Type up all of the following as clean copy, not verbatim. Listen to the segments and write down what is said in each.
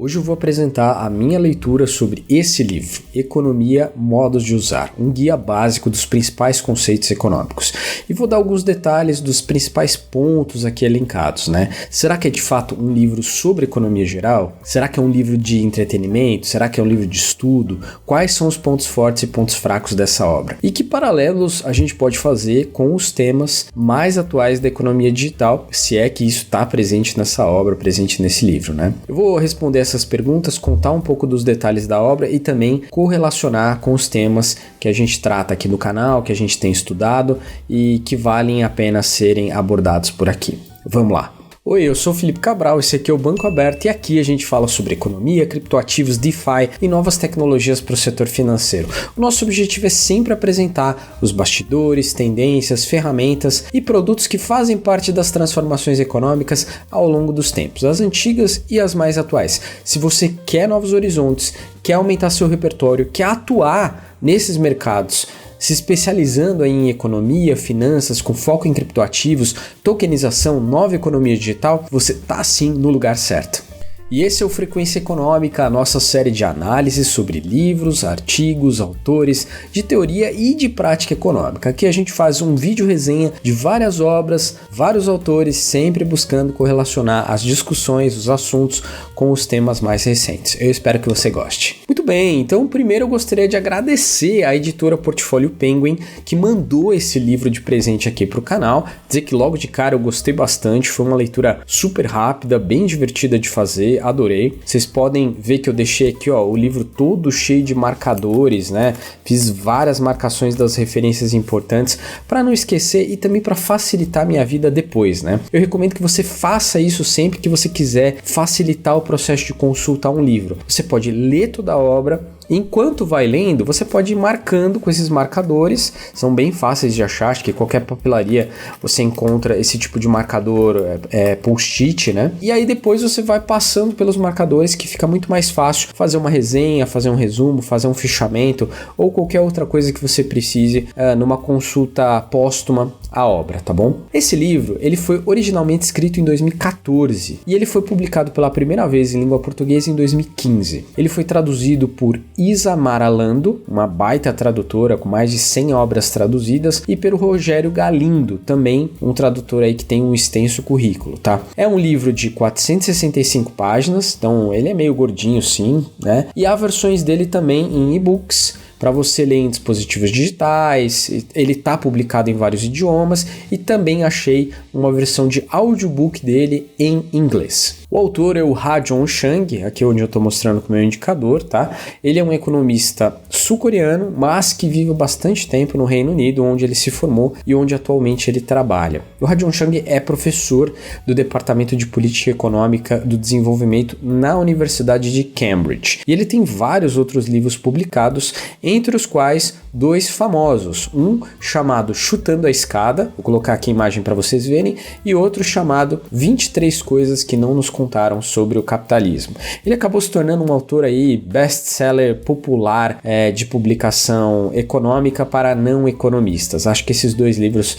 Hoje eu vou apresentar a minha leitura sobre esse livro, Economia, Modos de Usar, um guia básico dos principais conceitos econômicos. E vou dar alguns detalhes dos principais pontos aqui elencados, né? Será que é de fato um livro sobre economia geral? Será que é um livro de entretenimento? Será que é um livro de estudo? Quais são os pontos fortes e pontos fracos dessa obra? E que paralelos a gente pode fazer com os temas mais atuais da economia digital, se é que isso está presente nessa obra, presente nesse livro, né? Eu vou responder essas perguntas, contar um pouco dos detalhes da obra e também correlacionar com os temas que a gente trata aqui no canal, que a gente tem estudado e que valem a pena serem abordados por aqui. Vamos lá! Oi, eu sou o Felipe Cabral, esse aqui é o Banco Aberto e aqui a gente fala sobre economia, criptoativos, DeFi e novas tecnologias para o setor financeiro. O nosso objetivo é sempre apresentar os bastidores, tendências, ferramentas e produtos que fazem parte das transformações econômicas ao longo dos tempos, as antigas e as mais atuais. Se você quer novos horizontes, quer aumentar seu repertório, quer atuar nesses mercados, se especializando em economia, finanças, com foco em criptoativos, tokenização, nova economia digital, você tá sim no lugar certo. E esse é o Frequência Econômica, a nossa série de análises sobre livros, artigos, autores, de teoria e de prática econômica. Aqui a gente faz um vídeo resenha de várias obras, vários autores, sempre buscando correlacionar as discussões, os assuntos com os temas mais recentes. Eu espero que você goste. Muito bem, então primeiro eu gostaria de agradecer à editora Portfólio Penguin que mandou esse livro de presente aqui para o canal. Dizer que logo de cara eu gostei bastante, foi uma leitura super rápida, bem divertida de fazer. Adorei. Vocês podem ver que eu deixei aqui, ó, o livro todo cheio de marcadores, né? Fiz várias marcações das referências importantes para não esquecer e também para facilitar a minha vida depois, né? Eu recomendo que você faça isso sempre que você quiser facilitar o processo de consultar um livro. Você pode ler toda a obra. Enquanto vai lendo, você pode ir marcando com esses marcadores, são bem fáceis de achar, acho que qualquer papelaria você encontra esse tipo de marcador post-it, né? E aí depois você vai passando pelos marcadores que fica muito mais fácil fazer uma resenha, fazer um resumo, fazer um fichamento ou qualquer outra coisa que você precise numa consulta póstuma à obra, tá bom? Esse livro, ele foi originalmente escrito em 2014 e ele foi publicado pela primeira vez em língua portuguesa em 2015. Ele foi traduzido por Isamar Alando, uma baita tradutora com mais de 100 obras traduzidas, e pelo Rogério Galindo, também um tradutor aí que tem um extenso currículo, tá? É um livro de 465 páginas, então ele é meio gordinho sim, né? E há versões dele também em e-books, para você ler em dispositivos digitais, ele está publicado em vários idiomas e também achei uma versão de audiobook dele em inglês. O autor é o Ha-Joon Chang, aqui onde eu estou mostrando com o meu indicador, tá? Ele é um economista sul-coreano, mas que vive bastante tempo no Reino Unido, onde ele se formou e onde atualmente ele trabalha. O Ha-Joon Chang é professor do Departamento de Política Econômica do Desenvolvimento na Universidade de Cambridge. E ele tem vários outros livros publicados, entre os quais dois famosos, um chamado Chutando a Escada, vou colocar aqui a imagem para vocês verem, e outro chamado 23 Coisas que Não Nos Contaram sobre o Capitalismo. Ele acabou se tornando um autor aí best-seller popular de publicação econômica para não economistas. Acho que esses dois livros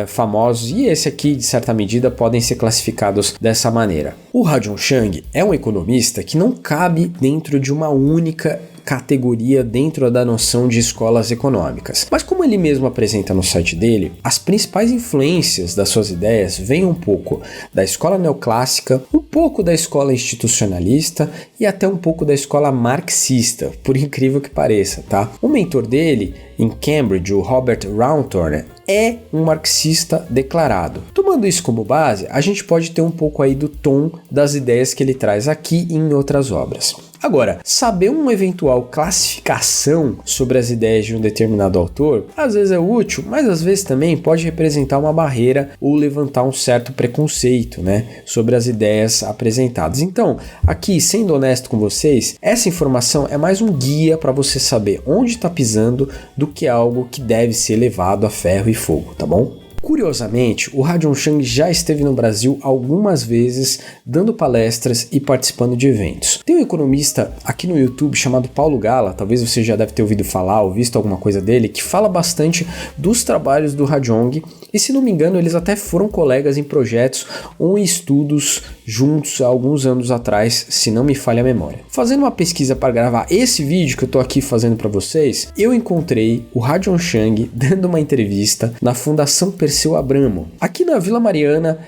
famosos e esse aqui, de certa medida, podem ser classificados dessa maneira. O Ha-Joon Chang é um economista que não cabe dentro de uma única categoria dentro da noção de escolas econômicas. Mas como ele mesmo apresenta no site dele, as principais influências das suas ideias vêm um pouco da escola neoclássica, um pouco da escola institucionalista e até um pouco da escola marxista, por incrível que pareça, tá? O mentor dele em Cambridge, o Robert Rawhorn, é um marxista declarado. Tomando isso como base, a gente pode ter um pouco aí do tom das ideias que ele traz aqui e em outras obras. Agora, saber uma eventual classificação sobre as ideias de um determinado autor, às vezes é útil, mas às vezes também pode representar uma barreira ou levantar um certo preconceito, né, sobre as ideias apresentadas. Então, aqui, sendo honesto com vocês, essa informação é mais um guia para você saber onde está pisando do que algo que deve ser levado a ferro e fogo, tá bom? Curiosamente, o Ha-Joon Chang já esteve no Brasil algumas vezes, dando palestras e participando de eventos. Tem um economista aqui no YouTube chamado Paulo Gala, talvez você já deve ter ouvido falar ou visto alguma coisa dele, que fala bastante dos trabalhos do Ha-Jong, e se não me engano eles até foram colegas em projetos ou em estudos juntos há alguns anos atrás, se não me falha a memória. Fazendo uma pesquisa para gravar esse vídeo que eu tô aqui fazendo para vocês, eu encontrei o Ha-Joon Chang dando uma entrevista na Fundação Perseu Abramo, aqui na Vila Mariana,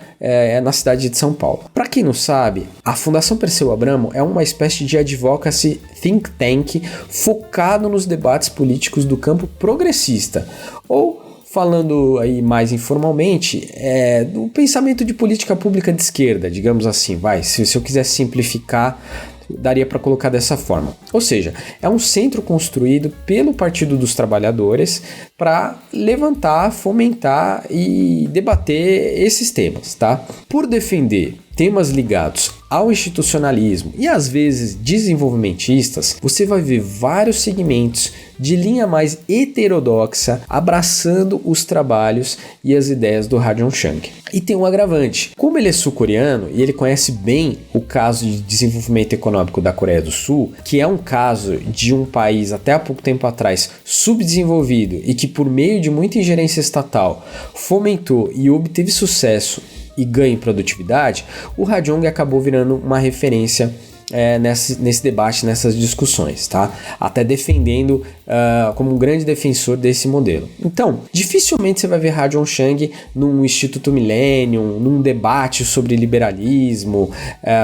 na cidade de São Paulo. Para quem não sabe, a Fundação Perseu Abramo é uma espécie de advocacy think tank focado nos debates políticos do campo progressista, ou falando aí mais informalmente, do pensamento de política pública de esquerda, digamos assim, se eu quisesse simplificar, daria para colocar dessa forma. Ou seja, é um centro construído pelo Partido dos Trabalhadores para levantar, fomentar e debater esses temas, tá? Por defender temas ligados ao institucionalismo e às vezes desenvolvimentistas, você vai ver vários segmentos de linha mais heterodoxa abraçando os trabalhos e as ideias do Ha-Joon Chang. E tem um agravante, como ele é sul-coreano e ele conhece bem o caso de desenvolvimento econômico da Coreia do Sul, que é um caso de um país até há pouco tempo atrás subdesenvolvido e que por meio de muita ingerência estatal fomentou e obteve sucesso e ganho em produtividade, o Ha-Jong acabou virando uma referência nesse debate, nessas discussões, tá? Até defendendo como um grande defensor desse modelo. Então, dificilmente você vai ver Ha-Joon Chang num Instituto Millennium, num debate sobre liberalismo,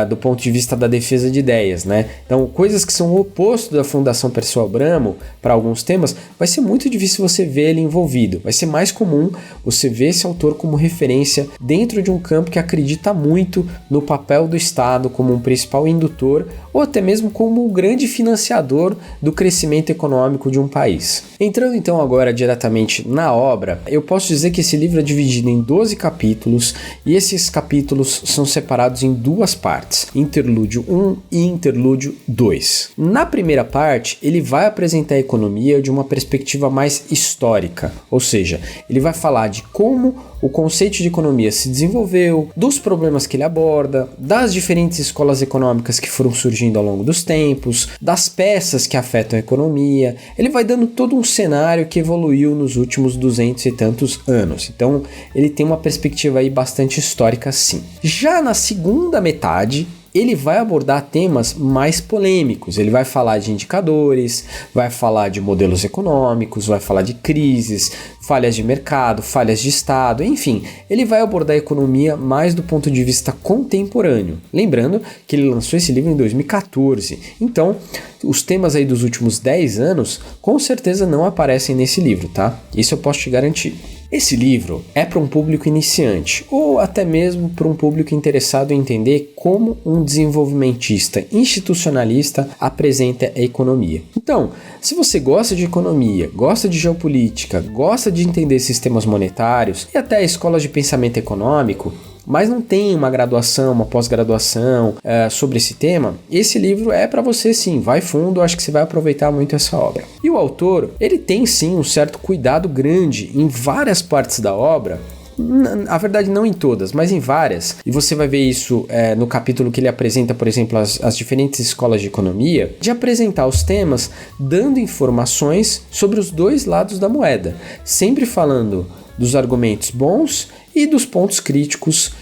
do ponto de vista da defesa de ideias, né? Então, coisas que são o oposto da Fundação Perseu Abramo para alguns temas, vai ser muito difícil você ver ele envolvido. Vai ser mais comum você ver esse autor como referência dentro de um campo que acredita muito no papel do Estado como um principal indutor ou até mesmo como um grande financiador do crescimento econômico de um país. Entrando então agora diretamente na obra, eu posso dizer que esse livro é dividido em 12 capítulos e esses capítulos são separados em duas partes, Interlúdio 1 e Interlúdio 2. Na primeira parte, ele vai apresentar a economia de uma perspectiva mais histórica, ou seja, ele vai falar de como o conceito de economia se desenvolveu, dos problemas que ele aborda, das diferentes escolas econômicas que foram surgindo ao longo dos tempos, das peças que afetam a economia. Ele vai dando todo um cenário que evoluiu nos últimos 200 e tantos anos. Então, ele tem uma perspectiva aí bastante histórica, sim. Já na segunda metade, ele vai abordar temas mais polêmicos, ele vai falar de indicadores, vai falar de modelos econômicos, vai falar de crises, falhas de mercado, falhas de Estado, enfim, ele vai abordar a economia mais do ponto de vista contemporâneo. Lembrando que ele lançou esse livro em 2014, então os temas aí dos últimos 10 anos com certeza não aparecem nesse livro, tá? Isso eu posso te garantir. Esse livro é para um público iniciante ou até mesmo para um público interessado em entender como um desenvolvimentista institucionalista apresenta a economia. Então, se você gosta de economia, gosta de geopolítica, gosta de entender sistemas monetários e até escolas de pensamento econômico, mas não tem uma graduação, uma pós-graduação sobre esse tema, esse livro é para você sim, vai fundo, acho que você vai aproveitar muito essa obra. E o autor, ele tem sim um certo cuidado grande em várias partes da obra, na verdade não em todas, mas em várias, e você vai ver isso no capítulo que ele apresenta, por exemplo, as diferentes escolas de economia, de apresentar os temas dando informações sobre os dois lados da moeda, sempre falando dos argumentos bons e dos pontos críticos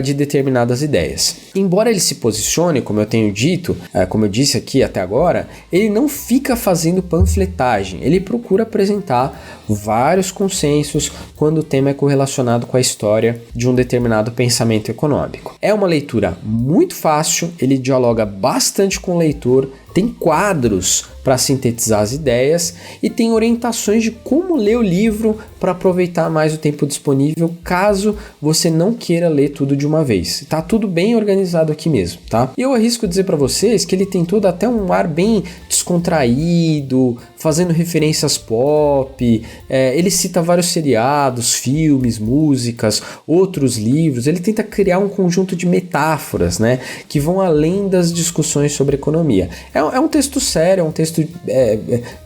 de determinadas ideias. Embora ele se posicione, como eu tenho dito, como eu disse aqui até agora, ele não fica fazendo panfletagem, ele procura apresentar vários consensos quando o tema é correlacionado com a história de um determinado pensamento econômico. É uma leitura muito fácil, ele dialoga bastante com o leitor, tem quadros para sintetizar as ideias e tem orientações de como ler o livro para aproveitar mais o tempo disponível, caso você não queira ler tudo de uma vez. Tá tudo bem organizado aqui mesmo, tá? E eu arrisco dizer para vocês que ele tem todo até um ar bem descontraído, fazendo referências pop, ele cita vários seriados, filmes, músicas, outros livros, ele tenta criar um conjunto de metáforas, né, que vão além das discussões sobre economia. É um texto sério, é um texto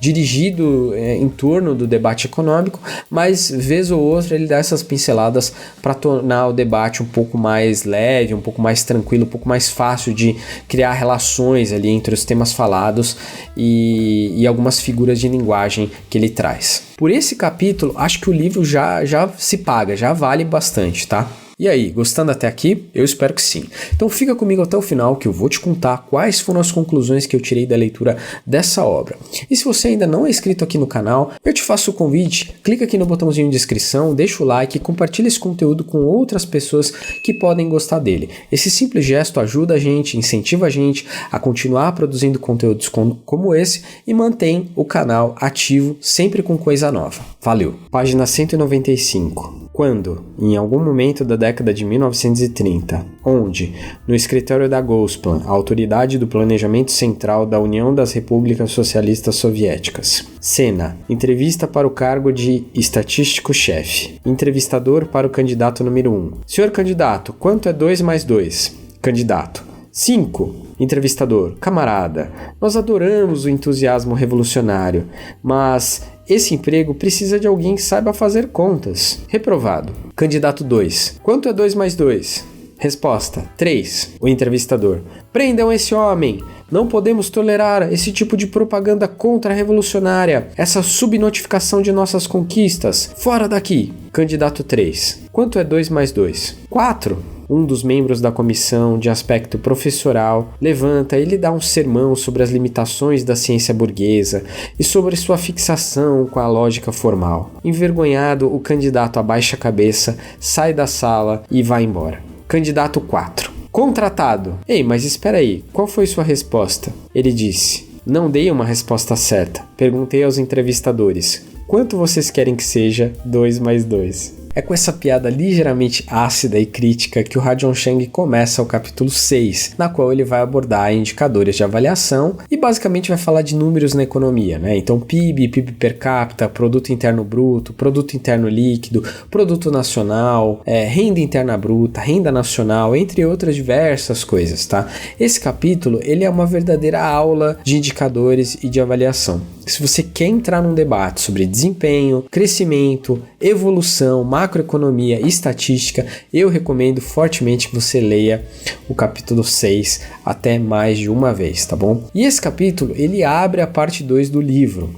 dirigido em torno do debate econômico, mas vez ou outra ele dá essas pinceladas para tornar o debate um pouco mais leve, um pouco mais tranquilo, um pouco mais fácil de criar relações ali entre os temas falados e algumas figuras de linguagem que ele traz. Por esse capítulo, acho que o livro já se paga, já vale bastante, tá? E aí, gostando até aqui? Eu espero que sim. Então fica comigo até o final que eu vou te contar quais foram as conclusões que eu tirei da leitura dessa obra. E se você ainda não é inscrito aqui no canal, eu te faço o convite, clica aqui no botãozinho de inscrição, deixa o like e compartilha esse conteúdo com outras pessoas que podem gostar dele. Esse simples gesto ajuda a gente, incentiva a gente a continuar produzindo conteúdos como esse e mantém o canal ativo sempre com coisa nova. Valeu! Página 195. Quando, em algum momento da década de 1930, onde, no escritório da Gosplan, a autoridade do planejamento central da União das Repúblicas Socialistas Soviéticas. Cena: entrevista para o cargo de estatístico-chefe. Entrevistador para o candidato número 1. Senhor candidato, quanto é 2 mais 2? Candidato: 5. Entrevistador: camarada, nós adoramos o entusiasmo revolucionário, mas esse emprego precisa de alguém que saiba fazer contas. Reprovado. Candidato 2. Quanto é 2 mais 2? Resposta: 3. O entrevistador: prendam esse homem! Não podemos tolerar esse tipo de propaganda contra-revolucionária, essa subnotificação de nossas conquistas. Fora daqui! Candidato 3. Quanto é 2 mais 2? 4. Um dos membros da comissão de aspecto professoral levanta e lhe dá um sermão sobre as limitações da ciência burguesa e sobre sua fixação com a lógica formal. Envergonhado, o candidato abaixa a cabeça, sai da sala e vai embora. Candidato 4. Contratado. Ei, mas espera aí, qual foi sua resposta? Ele disse: não dei uma resposta certa. Perguntei aos entrevistadores: quanto vocês querem que seja 2 mais 2? É com essa piada ligeiramente ácida e crítica que o Ha-Joon Chang começa o capítulo 6, na qual ele vai abordar indicadores de avaliação e basicamente vai falar de números na economia, né? Então PIB, PIB per capita, Produto Interno Bruto, Produto Interno Líquido, Produto Nacional, Renda Interna Bruta, Renda Nacional, entre outras diversas coisas, tá? Esse capítulo, ele é uma verdadeira aula de indicadores e de avaliação. Se você quer entrar num debate sobre desempenho, crescimento, evolução, macroeconomia e estatística, eu recomendo fortemente que você leia o capítulo 6 até mais de uma vez, tá bom? E esse capítulo, ele abre a parte 2 do livro.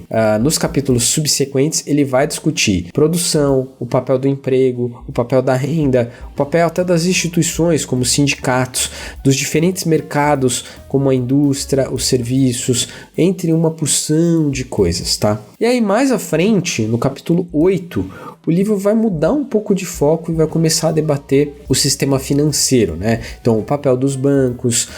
Nos capítulos subsequentes, ele vai discutir produção, o papel do emprego, o papel da renda, o papel até das instituições, como sindicatos, dos diferentes mercados, como a indústria, os serviços, entre uma porção de coisas, tá? E aí, mais à frente, no capítulo 8, o livro vai mudar um pouco de foco e vai começar a debater o sistema financeiro, né? Então, o papel dos bancos,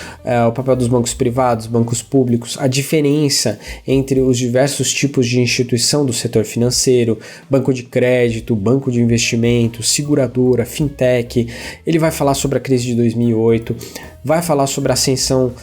o papel dos bancos privados, bancos públicos, a diferença entre os diversos tipos de instituição do setor financeiro, banco de crédito, banco de investimento, seguradora, fintech. Ele vai falar sobre a crise de 2008, vai falar sobre a ascensão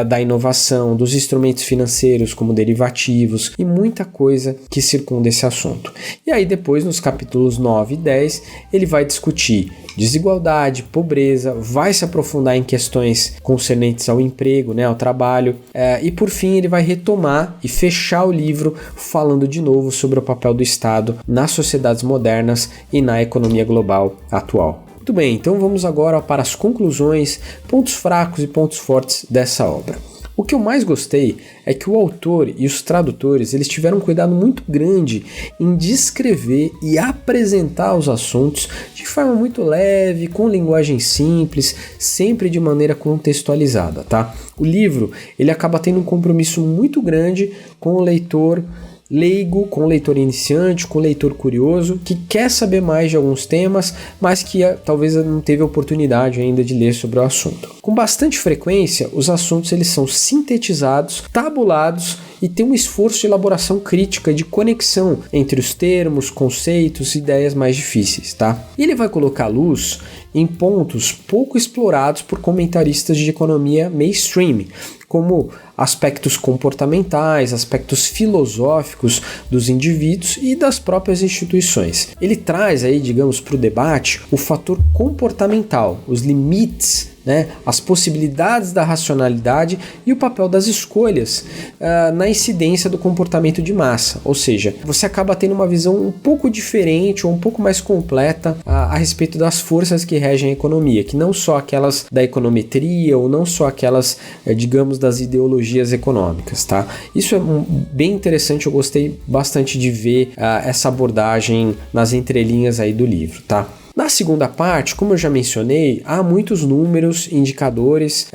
da inovação, dos instrumentos financeiros como derivativos e muita coisa que circunda esse assunto. E aí depois, nos capítulos 9 e 10, ele vai discutir desigualdade, pobreza, vai se aprofundar em questões concernentes ao emprego, né, ao trabalho, e por fim ele vai retomar e fechar o livro falando de novo sobre o papel do Estado nas sociedades modernas e na economia global atual. Muito bem, então vamos agora para as conclusões, pontos fracos e pontos fortes dessa obra. O que eu mais gostei é que o autor e os tradutores eles tiveram um cuidado muito grande em descrever e apresentar os assuntos de forma muito leve, com linguagem simples, sempre de maneira contextualizada, tá? O livro ele acaba tendo um compromisso muito grande com o leitor leigo, com o leitor iniciante, com o leitor curioso, que quer saber mais de alguns temas, mas que talvez não teve a oportunidade ainda de ler sobre o assunto. Com bastante frequência, os assuntos eles são sintetizados, tabulados e tem um esforço de elaboração crítica, de conexão entre os termos, conceitos e ideias mais difíceis, tá? E ele vai colocar luz em pontos pouco explorados por comentaristas de economia mainstream, como aspectos comportamentais, aspectos filosóficos dos indivíduos e das próprias instituições. Ele traz aí, digamos, para o debate o fator comportamental, os limites, né, as possibilidades da racionalidade e o papel das escolhas na incidência do comportamento de massa. Ou seja, você acaba tendo uma visão um pouco diferente ou um pouco mais completa a respeito das forças que regem a economia, que não só aquelas da econometria ou não só aquelas, digamos, das ideologias econômicas, tá? Isso é bem interessante, eu gostei bastante de ver essa abordagem nas entrelinhas aí do livro, tá? Na segunda parte, como eu já mencionei, há muitos números, indicadores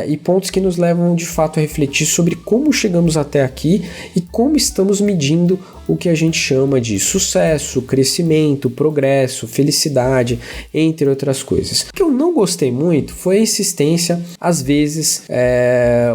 e pontos que nos levam de fato a refletir sobre como chegamos até aqui e como estamos medindo o que a gente chama de sucesso, crescimento, progresso, felicidade, entre outras coisas. O que eu não gostei muito foi a insistência, às vezes,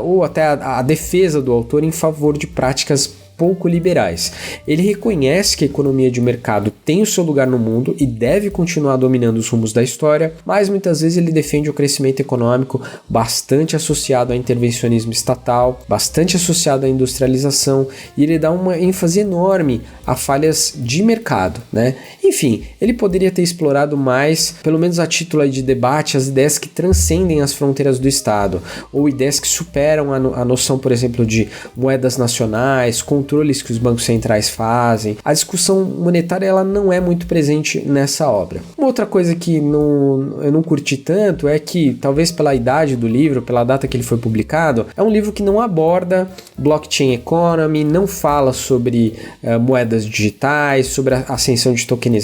ou até a defesa do autor em favor de práticas pouco liberais. Ele reconhece que a economia de mercado tem o seu lugar no mundo e deve continuar dominando os rumos da história, mas muitas vezes ele defende o crescimento econômico bastante associado ao intervencionismo estatal, bastante associado à industrialização, e ele dá uma ênfase enorme a falhas de mercado, né? Enfim, ele poderia ter explorado mais, pelo menos a título de debate, as ideias que transcendem as fronteiras do Estado, ou ideias que superam a noção, por exemplo, de moedas nacionais, controles que os bancos centrais fazem. A discussão monetária ela não é muito presente nessa obra. Uma outra coisa que eu não curti tanto é que, talvez pela idade do livro, pela data que ele foi publicado, é um livro que não aborda blockchain economy, não fala sobre moedas digitais, sobre a ascensão de tokenização.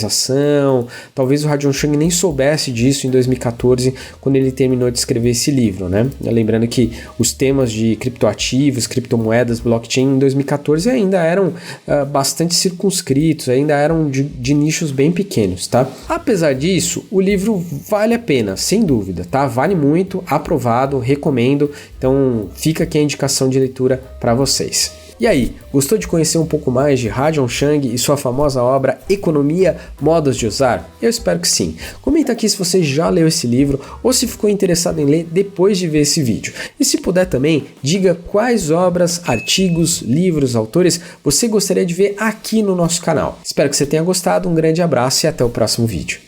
Talvez o Ha-Joon Chang nem soubesse disso em 2014, quando ele terminou de escrever esse livro, né? Lembrando que os temas de criptoativos, criptomoedas, blockchain em 2014 ainda eram bastante circunscritos, ainda eram de nichos bem pequenos, tá? Apesar disso, o livro vale a pena, sem dúvida, tá? Vale muito, aprovado, recomendo, então fica aqui a indicação de leitura para vocês. E aí, gostou de conhecer um pouco mais de Ha-Joon Chang e sua famosa obra Economia, Modos de Usar? Eu espero que sim. Comenta aqui se você já leu esse livro ou se ficou interessado em ler depois de ver esse vídeo. E se puder também, diga quais obras, artigos, livros, autores você gostaria de ver aqui no nosso canal. Espero que você tenha gostado, um grande abraço e até o próximo vídeo.